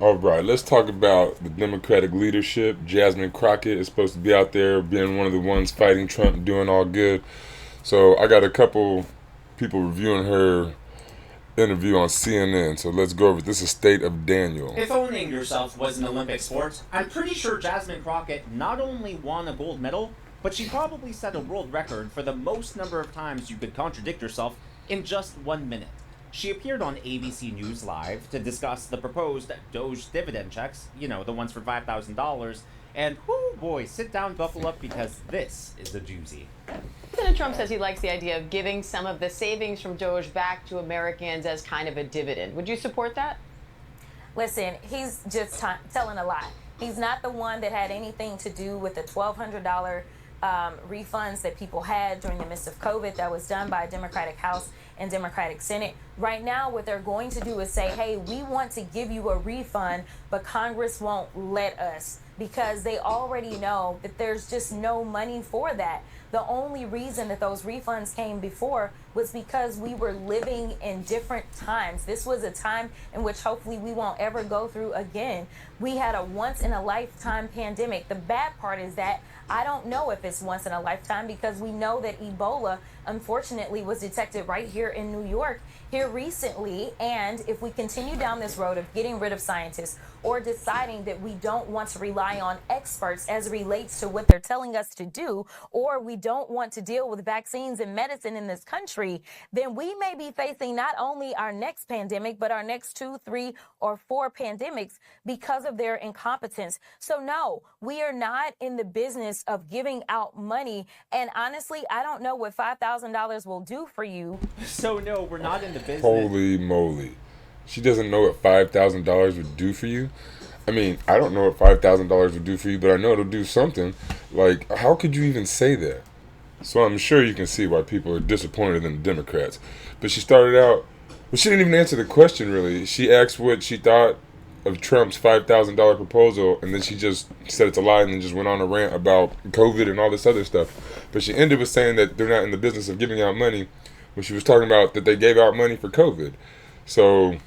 All right, let's talk about the Democratic leadership. Jasmine Crockett is supposed to be out there being one of the ones fighting Trump, doing all good. So I got a couple people reviewing her interview on CNN. So let's go over this. Is State of Daniel. If owning yourself was an Olympic sport, I'm pretty sure Jasmine Crockett not only won a gold medal, but she probably set a world record for the most number of times you could contradict yourself in just 1 minute. She appeared on ABC News Live to discuss the proposed Doge dividend checks, the ones for $5,000. And, whoo boy, sit down, buckle up, because this is a doozy. President Trump says he likes the idea of giving some of the savings from Doge back to Americans as kind of a dividend. Would you support that? Listen, he's just telling a lie. He's not the one that had anything to do with the $1,200 refunds that people had during the midst of COVID that was done by Democratic House and Democratic Senate. Right now, what they're going to do is say, hey, we want to give you a refund, but Congress won't let us, because they already know that there's just no money for that. The only reason that those refunds came before was because we were living in different times. This was a time in which hopefully we won't ever go through again. We had a once-in-a-lifetime pandemic. The bad part is that I don't know if it's once in a lifetime, because we know that Ebola, unfortunately, was detected right here in New York here recently. And if we continue down this road of getting rid of scientists or deciding that we don't want to rely on experts as it relates to what they're telling us to do, or we don't want to deal with vaccines and medicine in this country, then we may be facing not only our next pandemic, but our next 2, 3, or 4 pandemics because of their incompetence. So no, we are not in the business of giving out money. And honestly, I don't know what $5,000 will do for you. So no, we're not in the business. Holy moly. She doesn't know what $5,000 would do for you? I mean, I don't know what $5,000 would do for you, but I know it'll do something. Like, how could you even say that? So I'm sure you can see why people are disappointed in the Democrats. But she started out, well, she didn't even answer the question, really. She asked what she thought of Trump's $5,000 proposal, and then she just said it's a lie, and then just went on a rant about COVID and all this other stuff. But she ended with saying that they're not in the business of giving out money, when she was talking about that they gave out money for COVID. So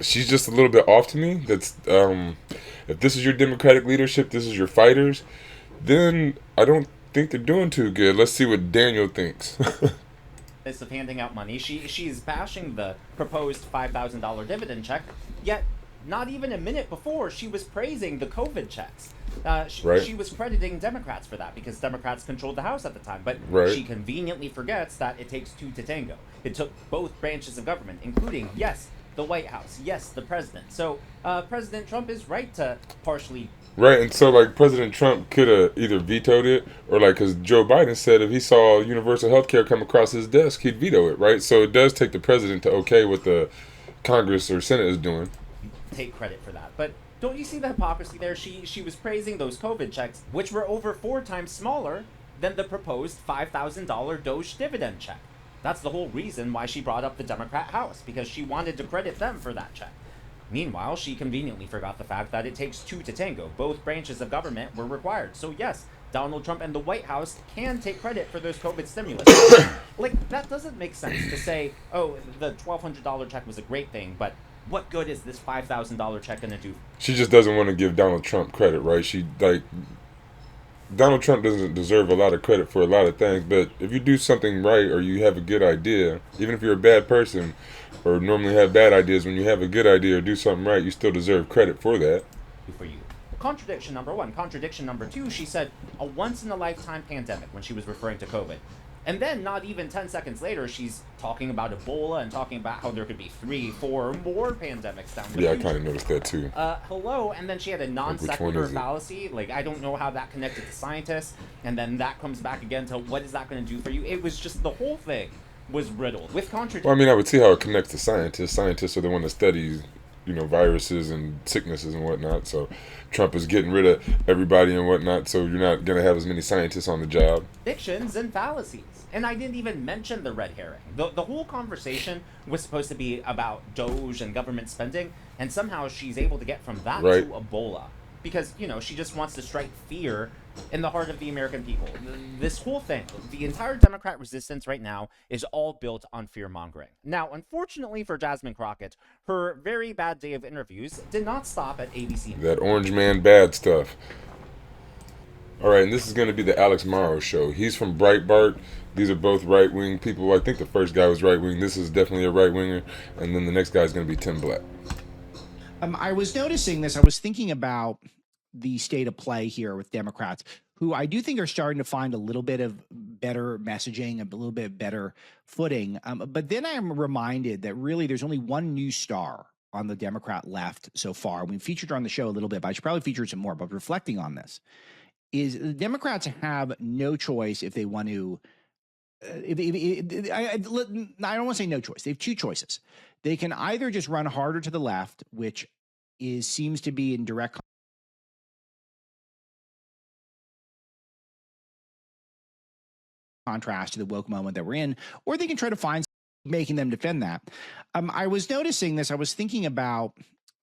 she's just a little bit off to me. That's if this is your Democratic leadership, this is your fighters, then I don't think they're doing too good. Let's see what Daniel thinks. Of handing out money. She's bashing the proposed $5,000 dividend check, yet not even a minute before she was praising the COVID checks. Right. She was crediting Democrats for that because Democrats controlled the House at the time. But Right. She conveniently forgets that it takes two to tango. It took both branches of government, including, yes, the White House, yes, the president. So President Trump is right to partially... Right, and so like President Trump could have either vetoed it, or like, because Joe Biden said if he saw universal health care come across his desk, he'd veto it, right? So it does take the president to okay what the Congress or Senate is doing. Take credit for that. But don't you see the hypocrisy there? She was praising those COVID checks, which were over 4 times smaller than the proposed $5,000 Doge dividend check. That's the whole reason why she brought up the Democrat House, because she wanted to credit them for that check. Meanwhile, she conveniently forgot the fact that it takes 2 to tango. Both branches of government were required. So yes, Donald Trump and the White House can take credit for those COVID stimulus. Like, that doesn't make sense to say, oh, the $1,200 check was a great thing, but what good is this $5,000 check going to do? She just doesn't want to give Donald Trump credit, right? Donald Trump doesn't deserve a lot of credit for a lot of things, but if you do something right or you have a good idea, even if you're a bad person or normally have bad ideas, when you have a good idea or do something right, you still deserve credit for that. For you. Contradiction number 1. Contradiction number 2, she said a once-in-a-lifetime pandemic when she was referring to COVID. And then, not even 10 seconds later, she's talking about Ebola and talking about how there could be 3, 4, or more pandemics down the Yeah, future. I kind of noticed that too. Hello, and then she had a non sequitur fallacy. Like, I don't know how that connected to scientists, and then that comes back again to what is that going to do for you? It was just, the whole thing was riddled with contradictions. Well, I mean, I would see how it connects to scientists. Scientists are the one that studies, viruses and sicknesses and whatnot. So Trump is getting rid of everybody and whatnot, so you're not going to have as many scientists on the job. Contradictions and fallacies. And I didn't even mention the red herring. The whole conversation was supposed to be about Doge and government spending, and somehow she's able to get from that Right. to Ebola. Because, she just wants to strike fear in the heart of the American people. This whole thing, the entire Democrat resistance right now is all built on fear mongering. Now, unfortunately for Jasmine Crockett, her very bad day of interviews did not stop at ABC. That orange man bad stuff. All right, and this is going to be the Alex Morrow show. He's from Breitbart. These are both right-wing people. I think the first guy was right-wing. This is definitely a right-winger. And then the next guy is going to be Tim Black. I was noticing this. I was thinking about the state of play here with Democrats, who I do think are starting to find a little bit of better messaging, a little bit better footing. But then I'm reminded that really there's only one new star on the Democrat left so far. We featured her on the show a little bit, but I should probably feature some more. But reflecting on this, is the Democrats have no choice if they want to. I don't want to say no choice. They have two choices. They can either just run harder to the left, which seems to be in direct contrast to the woke moment that we're in, or they can try to find making them defend that. I was noticing this. I was thinking about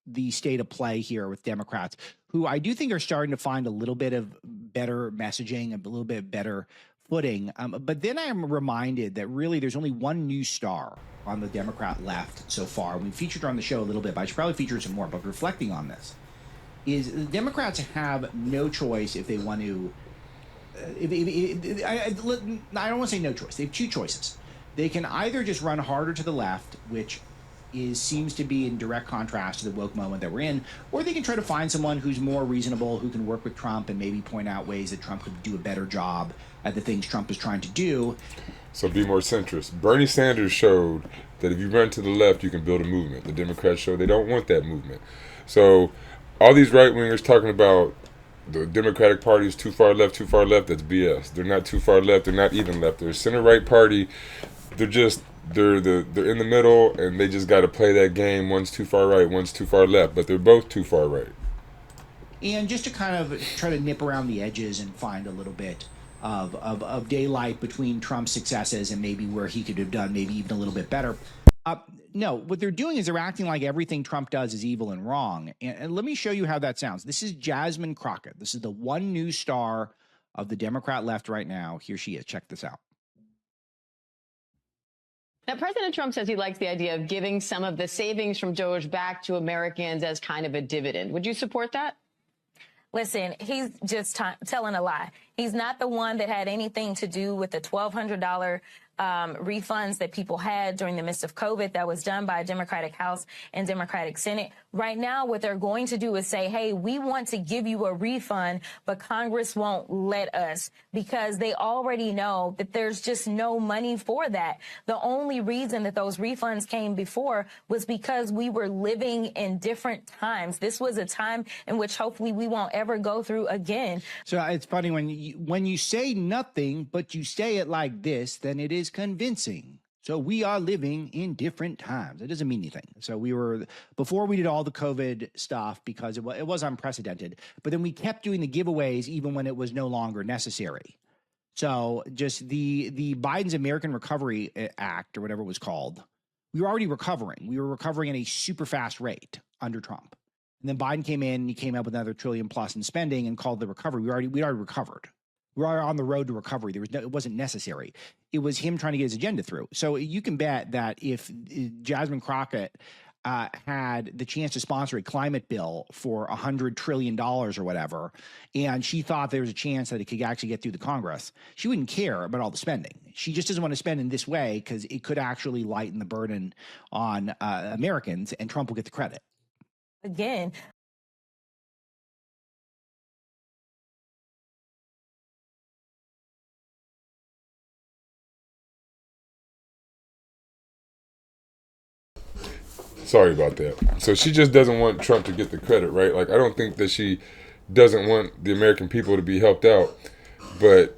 the state of play here with Democrats, who I do think are starting to find a little bit of better messaging, a little bit better footing. But then I'm reminded that really there's only one new star on the Democrat left so far. We featured her on the show a little bit, but I should probably feature some more. But reflecting on this, is the Democrats have no choice if they want to. I don't want to say no choice. They have two choices. They can either just run harder to the left, which seems to be in direct contrast to the woke moment that we're in, or they can try to find someone who's more reasonable, who can work with Trump and maybe point out ways that Trump could do a better job at the things Trump is trying to do. So be more centrist. Bernie Sanders showed that if you run to the left, you can build a movement. The Democrats show they don't want that movement. So all these right-wingers talking about the Democratic Party is too far left, that's BS. They're not too far left, they're not even left. They're a center-right party. They're in the middle, and they just got to play that game. One's too far right, one's too far left, but they're both too far right. And just to kind of try to nip around the edges and find a little bit of daylight between Trump's successes and maybe where he could have done maybe even a little bit better. No, what they're doing is they're acting like everything Trump does is evil and wrong. And let me show you how that sounds. This is Jasmine Crockett. This is the one new star of the Democrat left right now. Here she is. Check this out. Now, President Trump says he likes the idea of giving some of the savings from DOGE back to Americans as kind of a dividend. Would you support that? Listen, he's just telling a lie. He's not the one that had anything to do with the $1,200 refunds that people had during the midst of COVID that was done by Democratic House and Democratic Senate. Right now, what they're going to do is say, hey, we want to give you a refund, but Congress won't let us because they already know that there's just no money for that. The only reason that those refunds came before was because we were living in different times. This was a time in which hopefully we won't ever go through again. So it's funny when you say nothing, but you say it like this, then it is convincing. So we are living in different times. It doesn't mean anything. So before we did all the COVID stuff because it was unprecedented, but then we kept doing the giveaways even when it was no longer necessary. So just the Biden's American Recovery Act or whatever it was called, we were already recovering. We were recovering at a super fast rate under Trump. And then Biden came in and he came up with another $1 trillion plus in spending and called the recovery. We already recovered. We're on the road to recovery. It wasn't necessary. It was him trying to get his agenda through. So you can bet that if Jasmine Crockett had the chance to sponsor a climate bill for $100 trillion or whatever, and she thought there was a chance that it could actually get through the Congress, she wouldn't care about all the spending. She just doesn't want to spend in this way because it could actually lighten the burden on Americans, and Trump will get the credit. Again, Sorry about that. So she just doesn't want Trump to get the credit, right? Like, I don't think that she doesn't want the American people to be helped out, but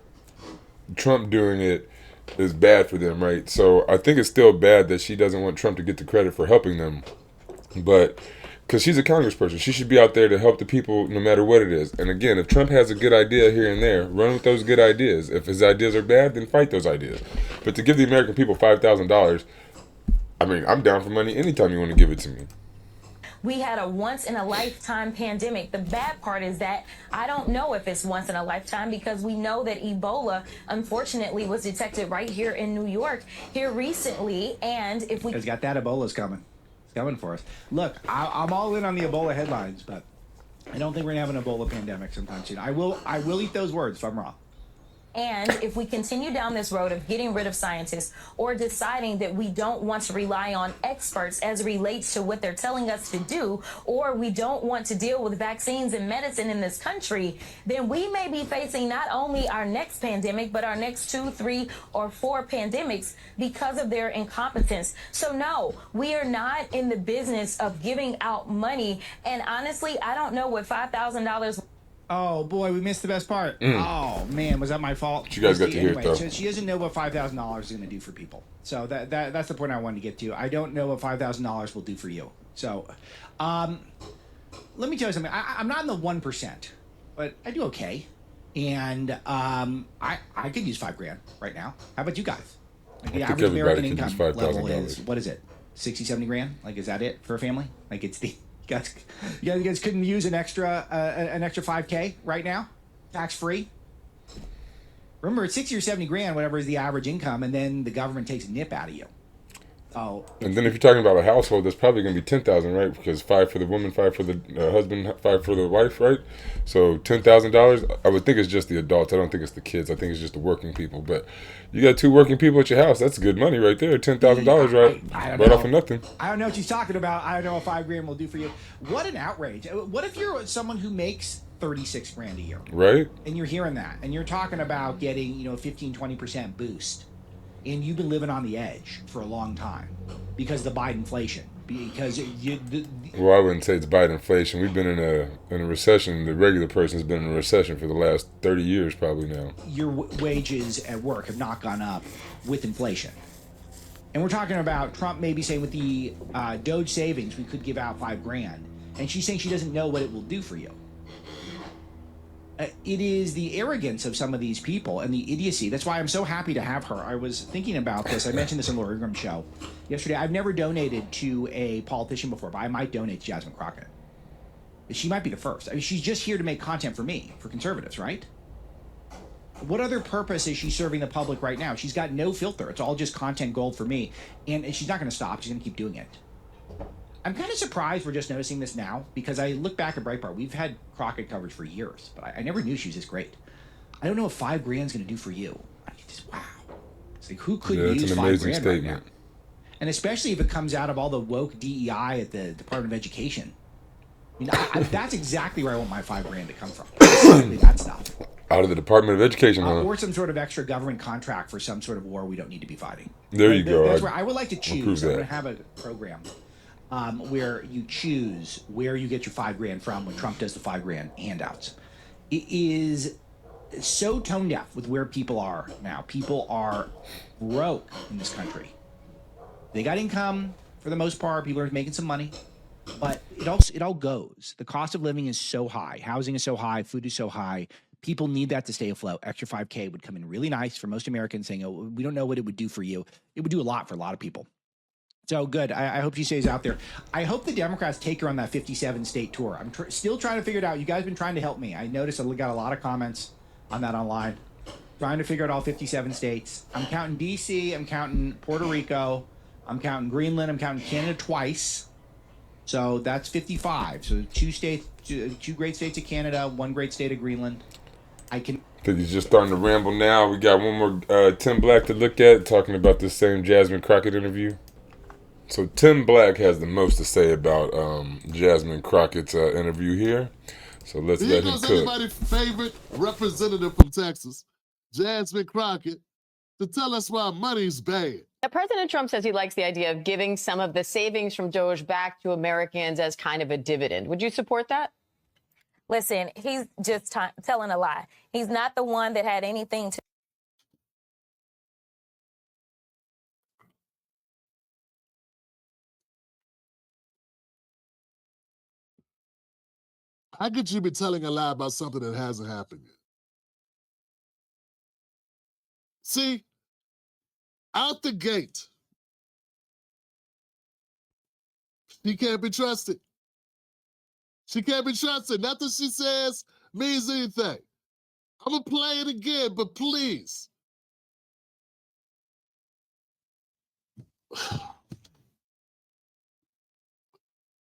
Trump doing it is bad for them, right? So I think it's still bad that she doesn't want Trump to get the credit for helping them, but because she's a congressperson, she should be out there to help the people no matter what it is. And again, if Trump has a good idea here and there, run with those good ideas. If his ideas are bad, then fight those ideas. But to give the American people $5,000, I mean, I'm down for money anytime you want to give it to me. We had a once in a lifetime pandemic. The bad part is that I don't know if it's once in a lifetime, because we know that Ebola, unfortunately, was detected right here in New York here recently. And if we got that, Ebola's coming. It's coming for us. Look, I'm all in on the Ebola headlines, but I don't think we're gonna have an Ebola pandemic sometime soon. I will eat those words if I'm wrong. And if we continue down this road of getting rid of scientists or deciding that we don't want to rely on experts as it relates to what they're telling us to do, or we don't want to deal with vaccines and medicine in this country, then we may be facing not only our next pandemic, but our next 2, 3, or 4 pandemics because of their incompetence. So no, we are not in the business of giving out money. And honestly, I don't know what $5,000. Oh boy, we missed the best part. Oh man, was that my fault? But you guys got to hear it, though. So she doesn't know what $5,000 is going to do for people. So that's the point I wanted to get to. I don't know what $5,000 will do for you. So, let me tell you something. I'm not in the 1%, but I do okay. And I could use $5,000 right now. How about you guys? Like the I think average American everybody income could use level is, $5,000. what is it? 60, 70 grand? Like, is that it for a family? Like, it's the you guys couldn't use an extra 5K right now, tax free. Remember, it's 60 or 70 grand, whatever is the average income, and then the government takes a nip out of you. Oh, And then if you're talking about a household, that's probably going to be 10,000, right? Because 5 for the woman, 5 for the husband, 5 for the wife, right? So $10,000. I would think it's just the adults. I don't think it's the kids. I think it's just the working people. But you got 2 working people at your house. That's good money right there. $10,000, right? I don't Right know. off of nothing. I don't know what she's talking about. I don't know what $5,000 will do for you. What an outrage! What if you're someone who makes 36 grand a year, Right? and you're hearing that, and you're talking about getting 15-20% boost, and you've been living on the edge for a long time because of the Biden inflation. Because Well, I wouldn't say it's Biden inflation. We've been in a recession. The regular person's been in a recession for the last 30 years probably now. your wages at work have not gone up with inflation. And we're talking about Trump maybe saying with the Doge savings, we could give out $5,000. And she's saying she doesn't know what it will do for you. It is the arrogance of some of these people and the idiocy. That's why I'm so happy to have her. I was thinking about this. I mentioned this on Laura Ingraham's show yesterday. I've never donated to a politician before, but I might donate to Jasmine Crockett. She might be the first. I mean, she's just here to make content for me, for conservatives, right? What other purpose is she serving the public right now? She's got no filter. It's all just content gold for me. And she's not going to stop. She's going to keep doing it. I'm kind of surprised we're just noticing this now, because I look back at Breitbart. We've had Crockett coverage for years, but I never knew she was this great. I don't know what $5,000 is going to do for you. I mean, just wow. It's like, who could use an amazing $5,000 statement. right now? And especially if it comes out of all the woke DEI at the Department of Education. I mean, that's exactly where I want my $5,000 to come from. Exactly that stuff. Out of the Department of Education, huh? Or some sort of extra government contract for some sort of war we don't need to be fighting. There you go. That's where I would like to choose. I'm that. going to have a program where you choose where you get your $5,000 from when Trump does the $5,000 handouts. It is so tone deaf with where people are now. People are broke in this country. They got income for the most part. People are making some money, but it all goes. The cost of living is so high. Housing is so high. Food is so high. People need that to stay afloat. Extra $5,000 would come in really nice for most Americans, saying, "Oh, we don't know what it would do for you." It would do a lot for a lot of people. So good. I hope she stays out there. I hope the Democrats take her on that 57-state tour. I'm still trying to figure it out. You guys have been trying to help me. I noticed I got a lot of comments on that online. Trying to figure out all 57 states. I'm counting D.C. I'm counting Puerto Rico. I'm counting Greenland. I'm counting Canada twice. So that's 55. So two great states of Canada, one great state of Greenland. I think he's just starting to ramble now. We got one more Tim Black to look at, talking about this same Jasmine Crockett interview. So Tim Black has the most to say about Jasmine Crockett's interview here. So let's let him cook. Anybody's favorite representative from Texas, Jasmine Crockett, to tell us why money's bad. Now, President Trump says he likes the idea of giving some of the savings from Doge back to Americans as kind of a dividend. Would you support that? Listen, he's just telling a lie. He's not the one that had anything to. How could you be telling a lie about something that hasn't happened yet? See, out the gate, he can't be trusted. She can't be trusted. Nothing she says means anything. I'm going to play it again, but please.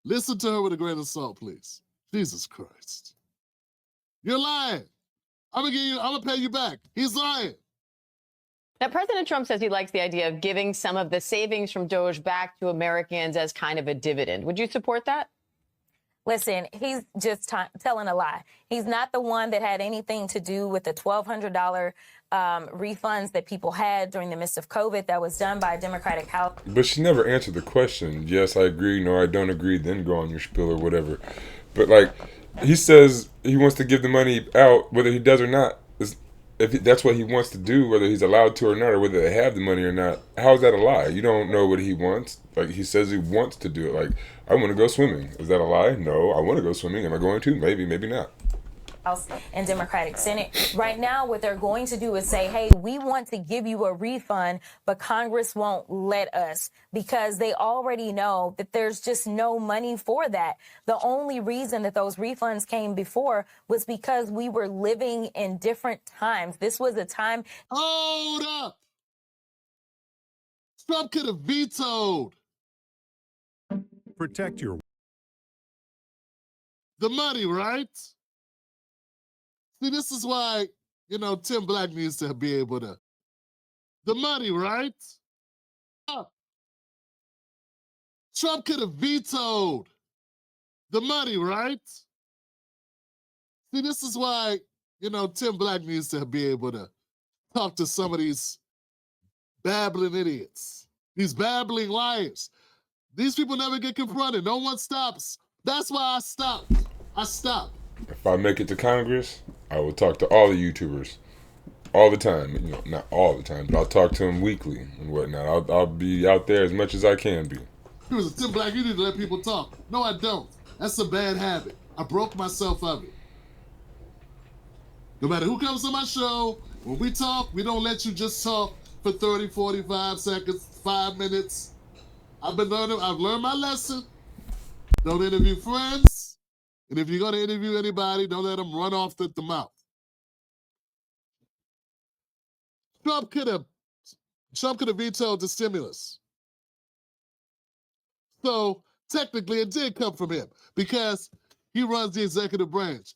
Listen to her with a grain of salt, please. Jesus Christ. You're lying. I'm gonna pay you back. He's lying. Now, President Trump says he likes the idea of giving some of the savings from Doge back to Americans as kind of a dividend. Would you support that? Listen, he's just telling a lie. He's not the one that had anything to do with the $1,200 refunds that people had during the midst of COVID that was done by a Democratic House. But she never answered the question. Yes, I agree. No, I don't agree. Then go on your spiel or whatever. But like, he says he wants to give the money out, whether he does or not. If that's what he wants to do, whether he's allowed to or not, or whether they have the money or not, how is that a lie? You don't know what he wants. Like, he says he wants to do it. Like, I want to go swimming. Is that a lie? No, I want to go swimming. Am I going to? Maybe, maybe not. House and Democratic Senate. Right now, what they're going to do is say, hey, we want to give you a refund, but Congress won't let us because they already know that there's just no money for that. The only reason that those refunds came before was because we were living in different times. This was a time. Hold up. Trump could have vetoed Protect your the money, right? See, this is why, Tim Black needs to be able to. The money, right? Trump could have vetoed the money, right? See, this is why, Tim Black needs to be able to talk to some of these babbling idiots, these babbling liars. These people never get confronted. No one stops. That's why I stopped. I stopped. If I make it to Congress, I will talk to all the YouTubers all the time. Not all the time, but I'll talk to them weekly and whatnot. I'll be out there as much as I can be. He was Tim Black, you need to let people talk. No, I don't. That's a bad habit. I broke myself of it. No matter who comes to my show, when we talk, we don't let you just talk for 30, 45 seconds, 5 minutes. I've learned my lesson. Don't interview friends. And if you're going to interview anybody, don't let them run off the mouth. Trump could have vetoed the stimulus. So technically it did come from him because he runs the executive branch.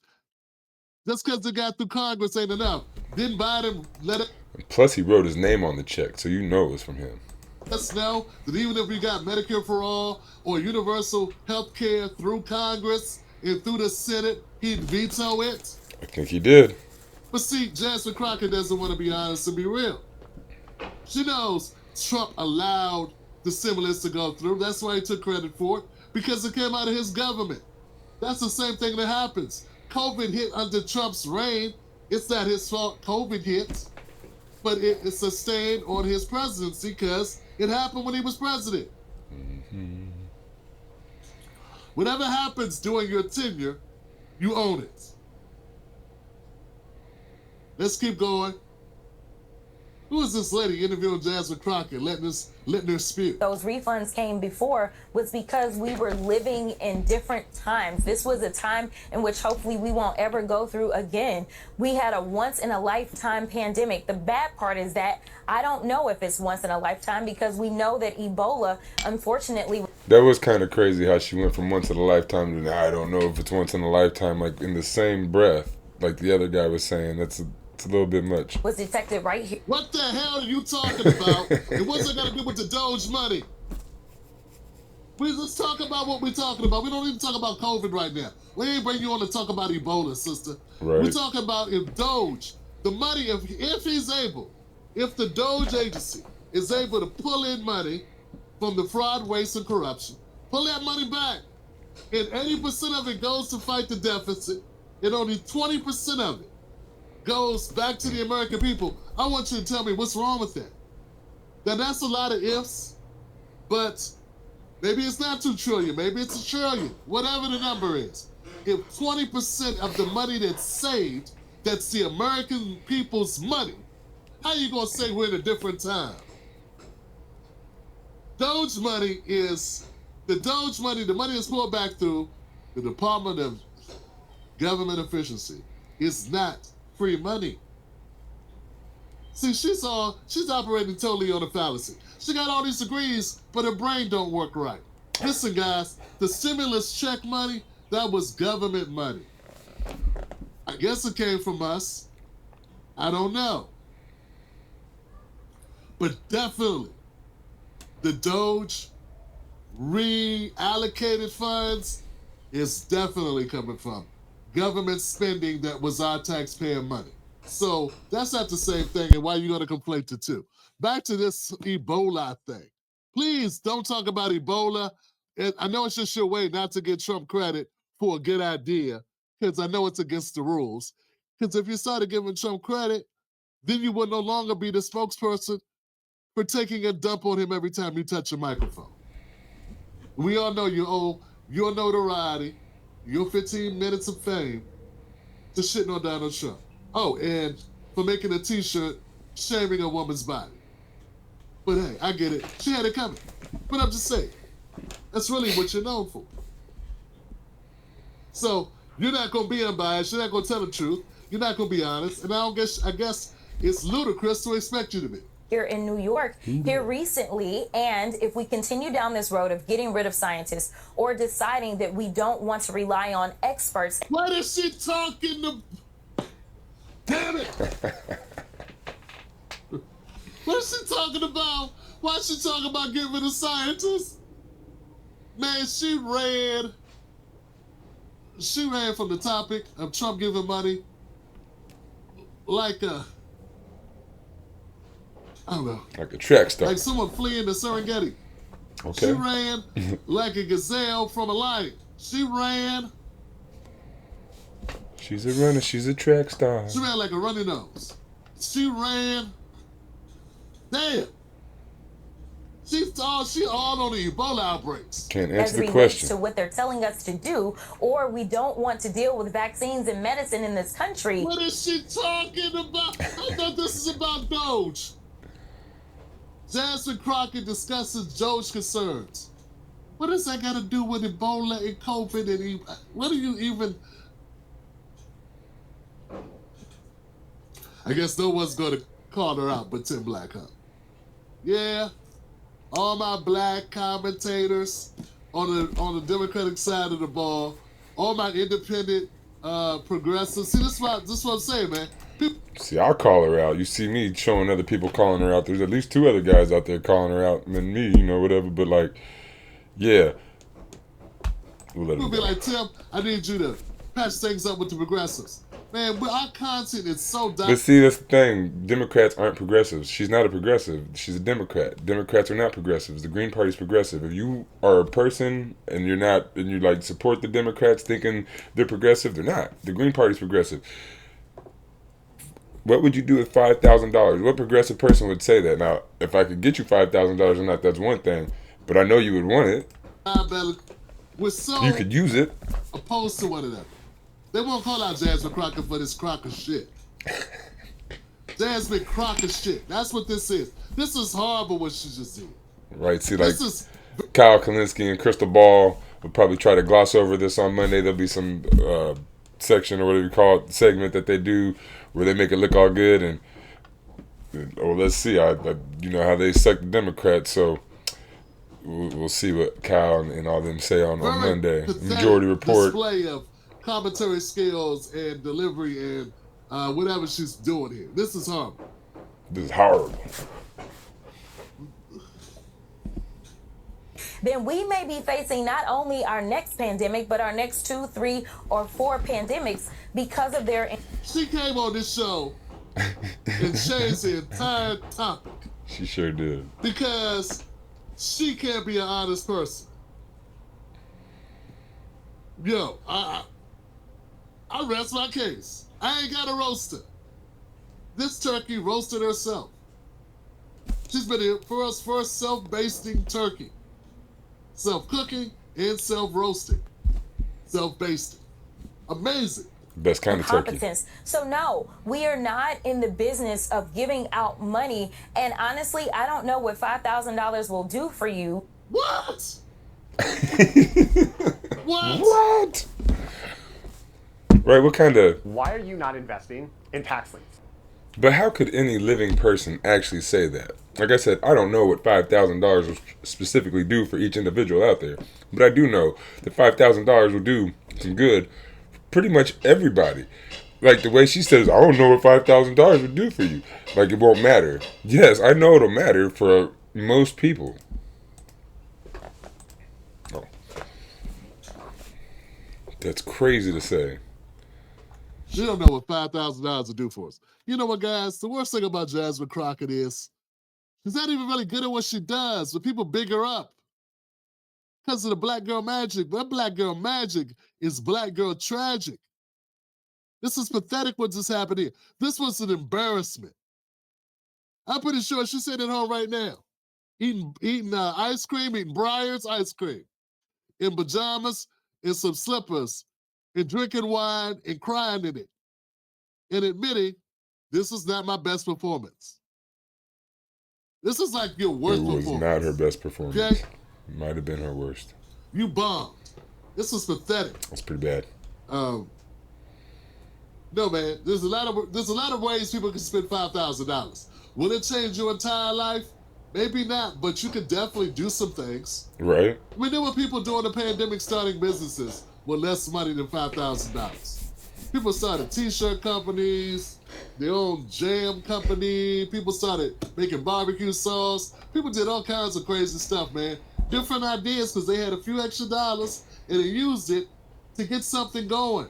Just because it got through Congress ain't enough. Didn't Biden let it? Plus, he wrote his name on the check, so you know it was from him. Let's know that even if we got Medicare for all or universal health care through Congress and through the Senate, he'd veto it. I think he did. But see, Jasmine Crockett doesn't want to be honest and be real. She knows Trump allowed the stimulus to go through. That's why he took credit for it, because it came out of his government. That's the same thing that happens. COVID hit under Trump's reign. It's not his fault COVID hit, but it's sustained on his presidency because it happened when he was president. Mm-hmm. Whatever happens during your tenure, you own it. Let's keep going. Who is this lady interviewing Jasmine Crockett, letting her spew? Those refunds came before was because we were living in different times. This was a time in which hopefully we won't ever go through again. We had a once-in-a-lifetime pandemic. The bad part is that I don't know if it's once in a lifetime because we know that Ebola, unfortunately... That was kind of crazy how she went from once in a lifetime to now I don't know if it's once in a lifetime, like in the same breath, like the other guy was saying. It's a little bit much. Was detected right here. What the hell are you talking about? And what's it got to do with the Doge money? Let's talk about what we're talking about. We don't even talk about COVID right now. We ain't bring you on to talk about Ebola, sister. Right. We're talking about if Doge, the money, if the Doge agency is able to pull in money from the fraud, waste, and corruption, pull that money back, and 80% of it goes to fight the deficit, and only 20% of it goes back to the American people. I want you to tell me what's wrong with that. Now that's a lot of ifs, but maybe it's not 2 trillion, maybe it's 1 trillion, whatever the number is. If 20% of the money that's saved, that's the American people's money, how you gonna say we're in a different time? Doge money is, the money that's pulled back through The Department of Government Efficiency is not free money. See, she's operating totally on a fallacy. She got all these degrees, but her brain don't work right. Listen, guys, the stimulus check money, that was government money. I guess it came from us. I don't know. But definitely, the Doge reallocated funds is definitely coming from government spending that was our taxpayer money. So that's not the same thing, and why you going to conflate the two? Back to this Ebola thing. Please don't talk about Ebola. And I know it's just your way not to give Trump credit for a good idea, because I know it's against the rules. Because if you started giving Trump credit, then you would no longer be the spokesperson for taking a dump on him every time you touch a microphone. We all know you owe your notoriety, your 15 minutes of fame, to shitting on Donald Trump. Oh, and for making a t-shirt shaming a woman's body. But hey, I get it. She had it coming. But I'm just saying, that's really what you're known for. So you're not going to be unbiased. You're not going to tell the truth. You're not going to be honest. And I guess it's ludicrous to expect you to be. Here in New York here recently, and if we continue down this road of getting rid of scientists or deciding that we don't want to rely on experts. What is she talking to? Damn it! What is she talking about? Why is she talking about getting rid of scientists? Man, she ran from the topic of Trump giving money like a, I don't know. Like a track star. Like someone fleeing the Serengeti. Okay. She ran like a gazelle from a lion. She ran. She's a runner. She's a track star. She ran like a runny nose. She ran. Damn. She all on the Ebola outbreaks. Can't answer the As question. to what they're telling us to do, or we don't want to deal with vaccines and medicine in this country. What is she talking about? I thought this is about Doge. Jasmine Crockett discusses Doge concerns. What does that got to do with Ebola and COVID and what do you even? I guess no one's going to call her out but Tim Black, huh? Yeah, all my black commentators on the Democratic side of the ball, all my independent progressives. See, this is what I'm saying, man. See, I'll call her out. You see me showing other people calling her out. There's at least 2 other guys out there calling her out than me, whatever. But like, yeah. We'll be like, Tim, I need you to patch things up with the progressives. Man, our content is so dumb. But see, that's the thing. Democrats aren't progressives. She's not a progressive. She's a Democrat. Democrats are not progressives. The Green Party's progressive. If you are a person and you're not, and you like support the Democrats thinking they're progressive, they're not. The Green Party's progressive. What would you do with $5,000? What progressive person would say that? Now, if I could get you $5,000 or not, that's one thing. But I know you would want it. We're so You could use it. Opposed to one another. They won't call out Jasmine Crockett for this Crockett shit. Jasmine Crockett shit. That's what this is. This is horrible what she just did. Right. See, like Kyle Kalinske and Crystal Ball would probably try to gloss over this on Monday. There'll be some section or whatever you call it, segment that they do where they make it look all good. And let's see. I how they suck the Democrats. So we'll see what Kyle and all them say on Monday. Majority Report. Display of commentary skills and delivery and whatever she's doing here. This is horrible. This is horrible. Then we may be facing not only our next pandemic, but our next 2, 3, or 4 pandemics because of their. She came on this show and changed the entire topic. She sure did. Because she can't be an honest person. Yo, I rest my case. I ain't got a roaster. This turkey roasted herself. She's been here for us first self-basting turkey. Self-cooking and self-roasting. Self-basting. Amazing. Best kind of turkey. So no, we are not in the business of giving out money. And honestly, I don't know what $5,000 will do for you. What? What? What? Right, what kind of... Why are you not investing in tax liens? But how could any living person actually say that? Like I said, I don't know what $5,000 will specifically do for each individual out there. But I do know that $5,000 will do some good for pretty much everybody. Like the way she says, I don't know what $5,000 would do for you. Like it won't matter. Yes, I know it'll matter for most people. Oh. That's crazy to say. She don't know what $5,000 will do for us. You know what, guys? The worst thing about Jasmine Crockett is she's not even really good at what she does, but people big her up because of the black girl magic. But black girl magic is black girl tragic. This is pathetic what just happened here. This was an embarrassment. I'm pretty sure she's sitting at home right now, eating ice cream, eating Breyer's ice cream, in pajamas, in some slippers, and drinking wine and crying in it, and admitting, this is not my best performance. This is like your worst performance. It was not her best performance. Okay? Might have been her worst. You bombed. This was pathetic. That's pretty bad. No, man. There's a lot of ways people can spend $5,000. Will it change your entire life? Maybe not, but you could definitely do some things. Right. I mean, there were people during the pandemic starting businesses with less money than $5,000. People started t-shirt companies, their own jam company. People started making barbecue sauce. People did all kinds of crazy stuff, man. Different ideas because they had a few extra dollars and they used it to get something going.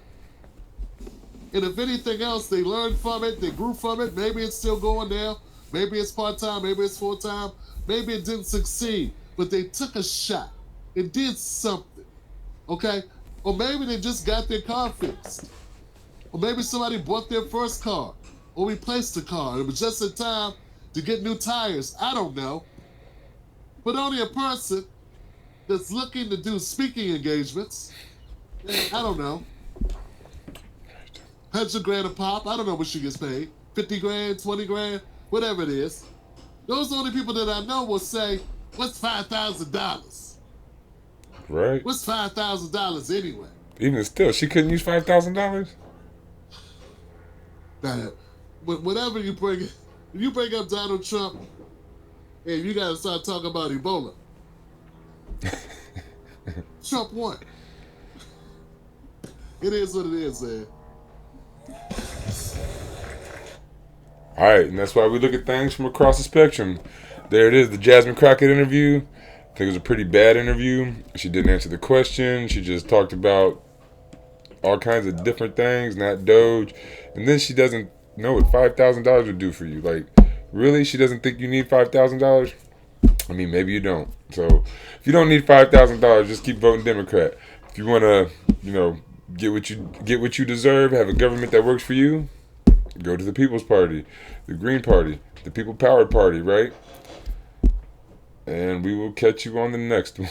And if anything else, they learned from it, they grew from it. Maybe it's still going now. Maybe it's part-time, maybe it's full-time. Maybe it didn't succeed, but they took a shot. It did something, okay? Or maybe they just got their car fixed. Or maybe somebody bought their first car or replaced the car. It was just in time to get new tires. I don't know. But only a person that's looking to do speaking engagements, I don't know, $100,000 a pop, I don't know what she gets paid, 50 grand, 20 grand, whatever it is. Those are the only people that I know will say, what's $5,000? Right. What's $5,000 anyway? Even still, she couldn't use $5,000? Now, whenever you bring up Donald Trump, and you gotta start talking about Ebola. Trump won. It is what it is, man. All right, and that's why we look at things from across the spectrum. There it is, the Jasmine Crockett interview. I think it was a pretty bad interview. She didn't answer the question. She just talked about all kinds of different things, not Doge. And then she doesn't know what $5,000 would do for you. Like, really? She doesn't think you need $5,000? I mean, maybe you don't. So, if you don't need $5,000, just keep voting Democrat. If you want to, get what you deserve, have a government that works for you, go to the People's Party, the Green Party, the People Powered Party, right? And we will catch you on the next one.